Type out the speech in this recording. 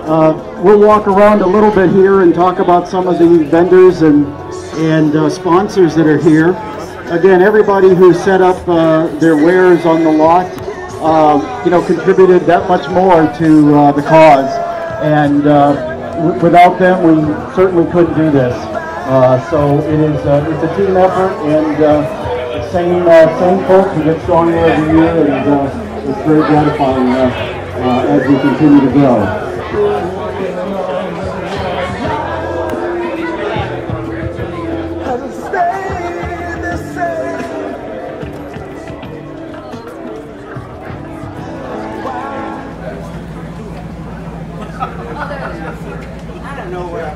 We'll walk around a little bit here and talk about some of the vendors and sponsors that are here. Again, everybody who set up their wares on the lot, contributed that much more to the cause. And without them, we certainly couldn't do this. So it's a team effort, and same folks who get stronger every year, and it's very gratifying as we continue to grow. I don't know where